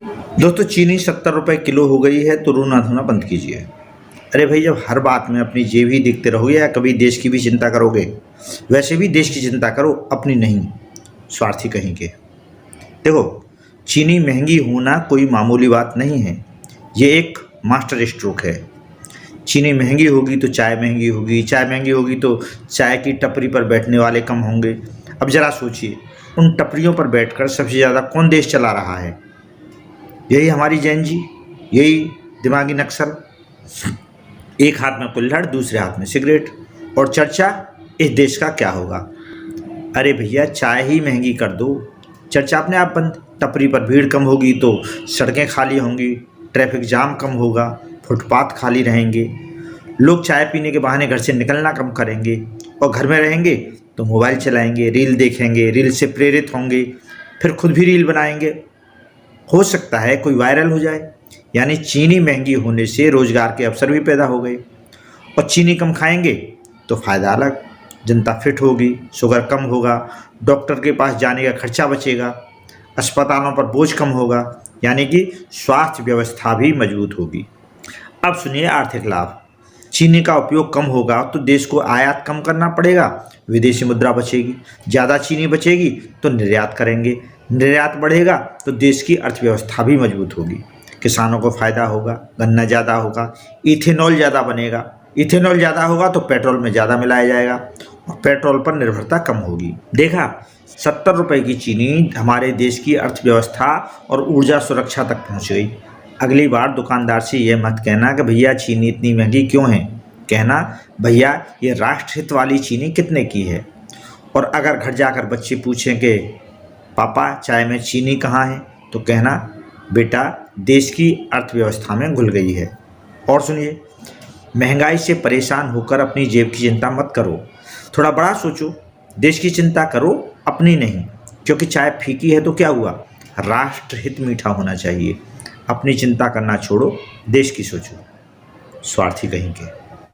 दोस्तों, चीनी 70 रुपये किलो हो गई है तो रोना धोना बंद कीजिए। अरे भाई, जब हर बात में अपनी जेब ही देखते रहोगे या कभी देश की भी चिंता करोगे? वैसे भी देश की चिंता करो, अपनी नहीं। स्वार्थी कहीं के। देखो, चीनी महंगी होना कोई मामूली बात नहीं है, ये एक मास्टर स्ट्रोक है। चीनी महंगी होगी तो चाय महंगी होगी, चाय महंगी होगी तो चाय की टपरी पर बैठने वाले कम होंगे। अब ज़रा सोचिए, उन टपरियों पर बैठकर सबसे ज़्यादा कौन देश चला रहा है? यही हमारी जैन जी, यही दिमागी नक्सल। एक हाथ में कुल्हड़, दूसरे हाथ में सिगरेट, और चर्चा इस देश का क्या होगा। अरे भैया, चाय ही महंगी कर दो, चर्चा अपने आप बंद। टपरी पर भीड़ कम होगी तो सड़कें खाली होंगी, ट्रैफिक जाम कम होगा, फुटपाथ खाली रहेंगे, लोग चाय पीने के बहाने घर से निकलना कम करेंगे, और घर में रहेंगे तो मोबाइल चलाएंगे, रील देखेंगे, रील से प्रेरित होंगे, फिर खुद भी रील बनाएंगे। हो सकता है कोई वायरल हो जाए। यानी चीनी महंगी होने से रोजगार के अवसर भी पैदा हो गए। और चीनी कम खाएंगे तो फ़ायदा अलग, जनता फिट होगी, शुगर कम होगा, डॉक्टर के पास जाने का खर्चा बचेगा, अस्पतालों पर बोझ कम होगा, यानी कि स्वास्थ्य व्यवस्था भी मजबूत होगी। अब सुनिए आर्थिक लाभ। चीनी का उपयोग कम होगा तो देश को आयात कम करना पड़ेगा, विदेशी मुद्रा बचेगी, ज़्यादा चीनी बचेगी तो निर्यात करेंगे, निर्यात बढ़ेगा तो देश की अर्थव्यवस्था भी मजबूत होगी, किसानों को फ़ायदा होगा, गन्ना ज़्यादा होगा, इथेनॉल ज़्यादा बनेगा, इथेनॉल ज़्यादा होगा तो पेट्रोल में ज़्यादा मिलाया जाएगा और पेट्रोल पर निर्भरता कम होगी। देखा, 70 रुपये की चीनी हमारे देश की अर्थव्यवस्था और ऊर्जा सुरक्षा तक पहुँच गई। अगली बार दुकानदार से ये मत कहना कि भैया चीनी इतनी महंगी क्यों है, कहना भैया ये राष्ट्रहित वाली चीनी कितने की है। और अगर घर जाकर बच्चे पूछें कि पापा चाय में चीनी कहाँ है, तो कहना बेटा देश की अर्थव्यवस्था में घुल गई है। और सुनिए, महंगाई से परेशान होकर अपनी जेब की चिंता मत करो, थोड़ा बड़ा सोचो, देश की चिंता करो, अपनी नहीं। क्योंकि चाय फीकी है तो क्या हुआ, राष्ट्रहित मीठा होना चाहिए। अपनी चिंता करना छोड़ो, देश की सोचो। स्वार्थी कहीं के।